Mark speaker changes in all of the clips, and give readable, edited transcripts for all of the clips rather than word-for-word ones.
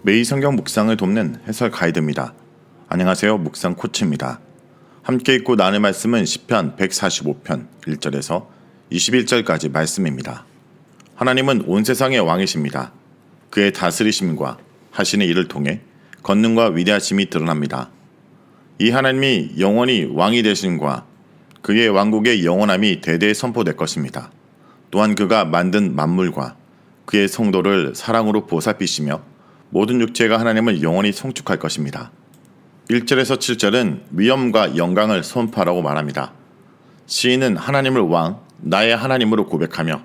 Speaker 1: 매일 성경 묵상을 돕는 해설 가이드입니다. 안녕하세요. 묵상 코치입니다. 함께 읽고 나눌 말씀은 시편 145편 1절에서 21절까지 말씀입니다. 하나님은 온 세상의 왕이십니다. 그의 다스리심과 하시는 일을 통해 권능과 위대하심이 드러납니다. 이 하나님이 영원히 왕이 되심과 그의 왕국의 영원함이 대대에 선포될 것입니다. 또한 그가 만든 만물과 그의 성도를 사랑으로 보살피시며 모든 육체가 하나님을 영원히 송축할 것입니다. 1절에서 7절은 위엄과 영광을 선포하라고 말합니다. 시인은 하나님을 왕, 나의 하나님으로 고백하며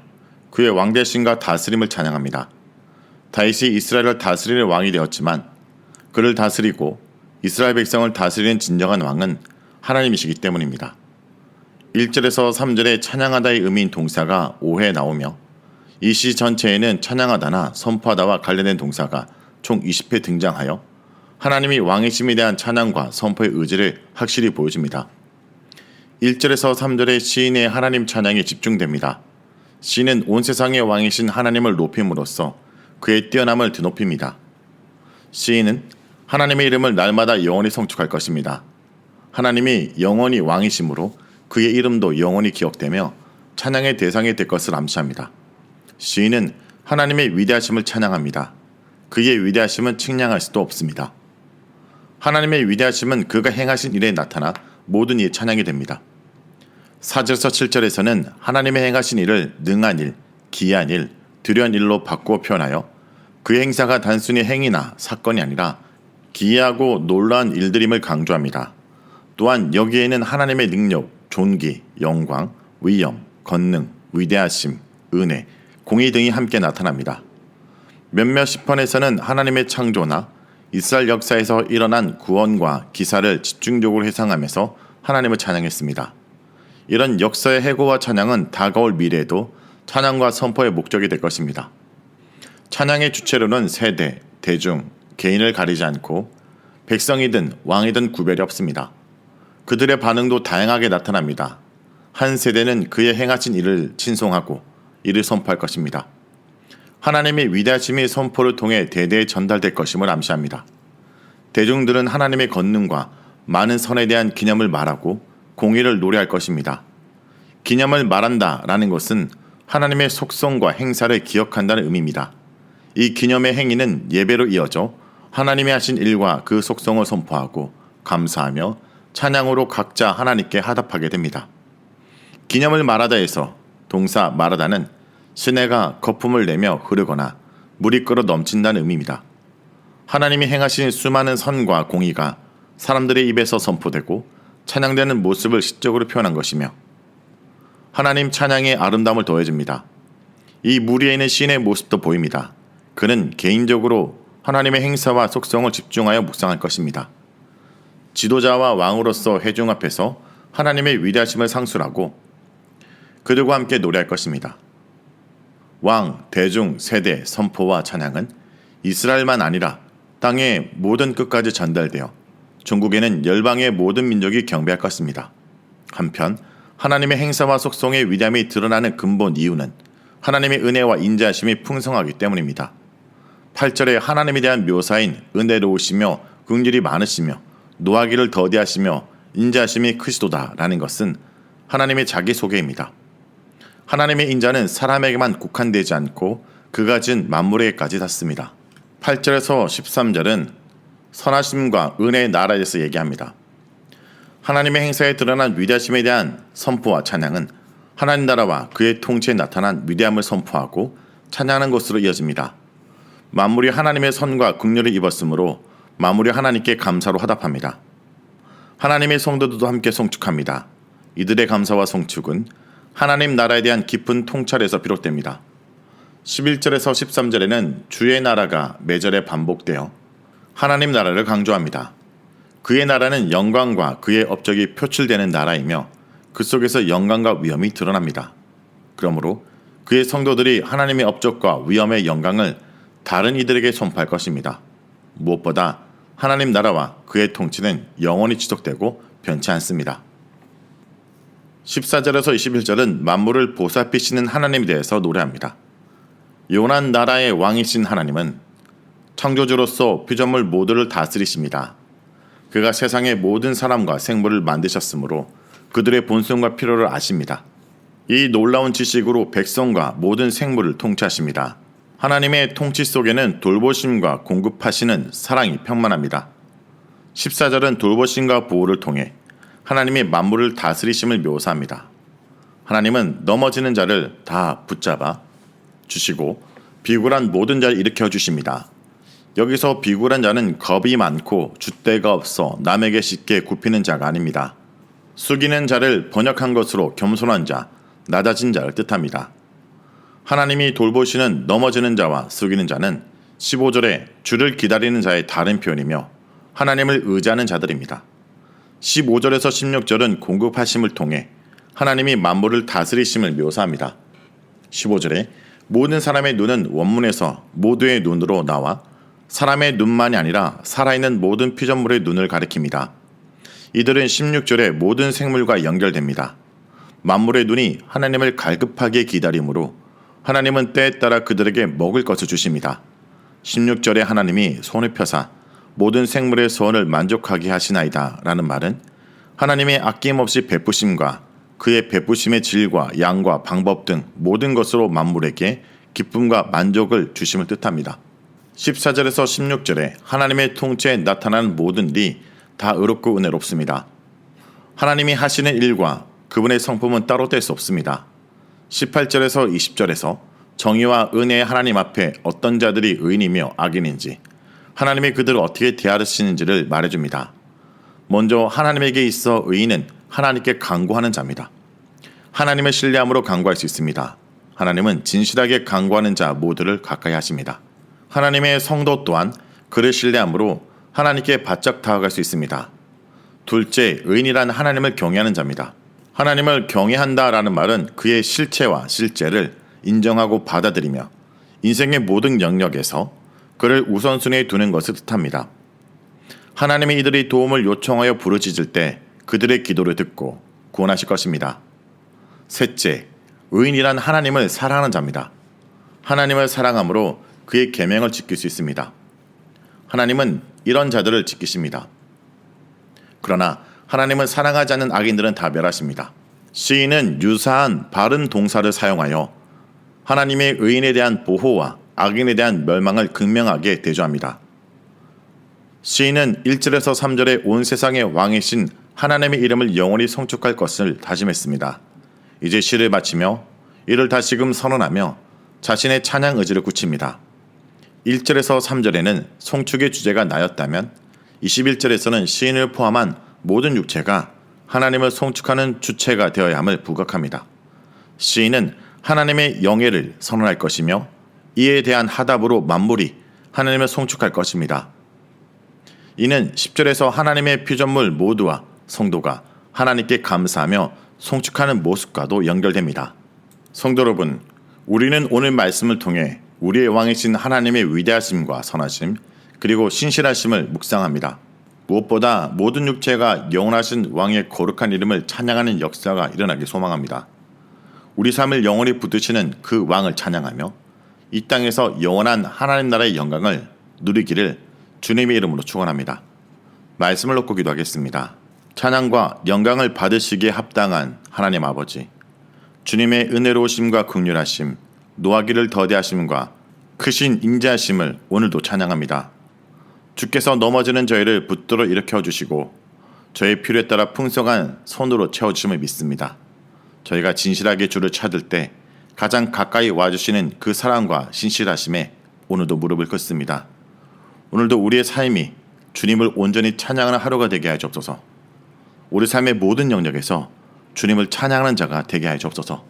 Speaker 1: 그의 왕대심과 다스림을 찬양합니다. 다윗이 이스라엘을 다스리는 왕이 되었지만 그를 다스리고 이스라엘 백성을 다스리는 진정한 왕은 하나님이시기 때문입니다. 1절에서 3절에 찬양하다의 의미인 동사가 5회 나오며 이 시 전체에는 찬양하다나 선포하다와 관련된 동사가 총 20회 등장하여 하나님이 왕이심에 대한 찬양과 선포의 의지를 확실히 보여줍니다. 1절에서 3절의 시인의 하나님 찬양에 집중됩니다. 시인은 온 세상의 왕이신 하나님을 높임으로써 그의 뛰어남을 드높입니다. 시인은 하나님의 이름을 날마다 영원히 성축할 것입니다. 하나님이 영원히 왕이심으로 그의 이름도 영원히 기억되며 찬양의 대상이 될 것을 암시합니다. 시인은 하나님의 위대하심을 찬양합니다. 그의 위대하심은 측량할 수도 없습니다. 하나님의 위대하심은 그가 행하신 일에 나타나 모든 이에 찬양이 됩니다. 4절에서 7절에서는 하나님의 행하신 일을 능한 일, 기이한 일, 두려운 일로 바꾸어 표현하여 그의 행사가 단순히 행위나 사건이 아니라 기이하고 놀라운 일들임을 강조합니다. 또한 여기에는 하나님의 능력, 존귀, 영광, 위엄, 권능, 위대하심, 은혜, 공의 등이 함께 나타납니다. 몇몇 시편에서는 하나님의 창조나 이스라엘 역사에서 일어난 구원과 기사를 집중적으로 회상하면서 하나님을 찬양했습니다. 이런 역사의 해고와 찬양은 다가올 미래에도 찬양과 선포의 목적이 될 것입니다. 찬양의 주체로는 세대, 대중, 개인을 가리지 않고 백성이든 왕이든 구별이 없습니다. 그들의 반응도 다양하게 나타납니다. 한 세대는 그의 행하신 일을 칭송하고 이를 선포할 것입니다. 하나님의 위대하심이 선포를 통해 대대에 전달될 것임을 암시합니다. 대중들은 하나님의 권능과 많은 선에 대한 기념을 말하고 공의를 노래할 것입니다. 기념을 말한다라는 것은 하나님의 속성과 행사를 기억한다는 의미입니다. 이 기념의 행위는 예배로 이어져 하나님이 하신 일과 그 속성을 선포하고 감사하며 찬양으로 각자 하나님께 하답하게 됩니다. 기념을 말하다에서 동사 말하다는 시내가 거품을 내며 흐르거나 물이 끓어 넘친다는 의미입니다. 하나님이 행하신 수많은 선과 공의가 사람들의 입에서 선포되고 찬양되는 모습을 시적으로 표현한 것이며 하나님 찬양의 아름다움을 더해줍니다. 이 무리에 있는 시인의 모습도 보입니다. 그는 개인적으로 하나님의 행사와 속성을 집중하여 묵상할 것입니다. 지도자와 왕으로서 회중 앞에서 하나님의 위대하심을 상술하고 그들과 함께 노래할 것입니다. 왕, 대중, 세대, 선포와 찬양은 이스라엘만 아니라 땅의 모든 끝까지 전달되어 전국에는 열방의 모든 민족이 경배할 것입니다. 한편 하나님의 행사와 속성의 위대함이 드러나는 근본 이유는 하나님의 은혜와 인자하심이 풍성하기 때문입니다. 8절에 하나님에 대한 묘사인 은혜로우시며 긍휼이 많으시며 노하기를 더디하시며 인자하심이 크시도다라는 것은 하나님의 자기소개입니다. 하나님의 인자는 사람에게만 국한되지 않고 그가 진 만물에게까지 닿습니다. 8절에서 13절은 선하심과 은혜의 나라에 대해서 얘기합니다. 하나님의 행사에 드러난 위대하심에 대한 선포와 찬양은 하나님 나라와 그의 통치에 나타난 위대함을 선포하고 찬양하는 것으로 이어집니다. 만물이 하나님의 선과 긍휼을 입었으므로 만물이 하나님께 감사로 화답합니다. 하나님의 성도들도 함께 송축합니다. 이들의 감사와 송축은 하나님 나라에 대한 깊은 통찰에서 비롯됩니다. 11절에서 13절에는 주의 나라가 매절에 반복되어 하나님 나라를 강조합니다. 그의 나라는 영광과 그의 업적이 표출되는 나라이며 그 속에서 영광과 위엄이 드러납니다. 그러므로 그의 성도들이 하나님의 업적과 위엄의 영광을 다른 이들에게 선포할 것입니다. 무엇보다 하나님 나라와 그의 통치는 영원히 지속되고 변치 않습니다. 14절에서 21절은 만물을 보살피시는 하나님에 대해서 노래합니다. 요난 나라의 왕이신 하나님은 창조주로서 피조물 모두를 다스리십니다. 그가 세상의 모든 사람과 생물을 만드셨으므로 그들의 본성과 필요를 아십니다. 이 놀라운 지식으로 백성과 모든 생물을 통치하십니다. 하나님의 통치 속에는 돌보심과 공급하시는 사랑이 평만합니다. 14절은 돌보심과 보호를 통해 하나님의 만물을 다스리심을 묘사합니다. 하나님은 넘어지는 자를 다 붙잡아 주시고 비굴한 모든 자를 일으켜 주십니다. 여기서 비굴한 자는 겁이 많고 줏대가 없어 남에게 쉽게 굽히는 자가 아닙니다. 숙이는 자를 번역한 것으로 겸손한 자, 낮아진 자를 뜻합니다. 하나님이 돌보시는 넘어지는 자와 숙이는 자는 15절에 주를 기다리는 자의 다른 표현이며 하나님을 의지하는 자들입니다. 15절에서 16절은 공급하심을 통해 하나님이 만물을 다스리심을 묘사합니다. 15절에 모든 사람의 눈은 원문에서 모두의 눈으로 나와 사람의 눈만이 아니라 살아있는 모든 피조물의 눈을 가리킵니다. 이들은 16절에 모든 생물과 연결됩니다. 만물의 눈이 하나님을 갈급하게 기다리므로 하나님은 때에 따라 그들에게 먹을 것을 주십니다. 16절에 하나님이 손을 펴사 모든 생물의 소원을 만족하게 하시나이다 라는 말은 하나님의 아낌없이 베푸심과 그의 베푸심의 질과 양과 방법 등 모든 것으로 만물에게 기쁨과 만족을 주심을 뜻합니다. 14절에서 16절에 하나님의 통치에 나타나는 모든 일이 다 의롭고 은혜롭습니다. 하나님이 하시는 일과 그분의 성품은 따로 뗄 수 없습니다. 18절에서 20절에서 정의와 은혜의 하나님 앞에 어떤 자들이 의인이며 악인인지 하나님이 그들을 어떻게 대하시는지를 말해줍니다. 먼저 하나님에게 있어 의인은 하나님께 간구하는 자입니다. 하나님을 신뢰함으로 간구할 수 있습니다. 하나님은 진실하게 간구하는 자 모두를 가까이 하십니다. 하나님의 성도 또한 그를 신뢰함으로 하나님께 바짝 다가갈 수 있습니다. 둘째, 의인이란 하나님을 경외하는 자입니다. 하나님을 경외한다라는 말은 그의 실체와 실제를 인정하고 받아들이며 인생의 모든 영역에서 그를 우선순위에 두는 것을 뜻합니다. 하나님이 이들이 도움을 요청하여 부르짖을 때 그들의 기도를 듣고 구원하실 것입니다. 셋째, 의인이란 하나님을 사랑하는 자입니다. 하나님을 사랑함으로 그의 계명을 지킬 수 있습니다. 하나님은 이런 자들을 지키십니다. 그러나 하나님을 사랑하지 않는 악인들은 다 멸하십니다. 시인은 유사한 바른 동사를 사용하여 하나님의 의인에 대한 보호와 악인에 대한 멸망을 극명하게 대조합니다. 시인은 1절에서 3절에 온 세상의 왕이신 하나님의 이름을 영원히 성축할 것을 다짐했습니다. 이제 시를 마치며 이를 다시금 선언하며 자신의 찬양 의지를 굳힙니다. 1절에서 3절에는 송축의 주제가 나였다면 21절에서는 시인을 포함한 모든 육체가 하나님을 송축하는 주체가 되어야 함을 부각합니다. 시인은 하나님의 영예를 선언할 것이며 이에 대한 하답으로 만물이 하나님을 송축할 것입니다. 이는 10절에서 하나님의 피조물 모두와 성도가 하나님께 감사하며 송축하는 모습과도 연결됩니다. 성도 여러분, 우리는 오늘 말씀을 통해 우리의 왕이신 하나님의 위대하심과 선하심 그리고 신실하심을 묵상합니다. 무엇보다 모든 육체가 영원하신 왕의 거룩한 이름을 찬양하는 역사가 일어나길 소망합니다. 우리 삶을 영원히 붙드시는 그 왕을 찬양하며 이 땅에서 영원한 하나님 나라의 영광을 누리기를 주님의 이름으로 축원합니다. 말씀을 놓고 기도하겠습니다. 찬양과 영광을 받으시기에 합당한 하나님 아버지, 주님의 은혜로우심과 긍휼하심, 노하기를 더디하심과 크신 인자하심을 오늘도 찬양합니다. 주께서 넘어지는 저희를 붙들어 일으켜 주시고 저의 필요에 따라 풍성한 손으로 채워주심을 믿습니다. 저희가 진실하게 주를 찾을 때 가장 가까이 와주시는 그 사랑과 신실하심에 오늘도 무릎을 꿇습니다. 오늘도 우리의 삶이 주님을 온전히 찬양하는 하루가 되게 하여 주옵소서. 우리 삶의 모든 영역에서 주님을 찬양하는 자가 되게 하여 주옵소서.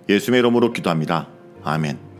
Speaker 1: 예수의 이름으로 기도합니다. 아멘.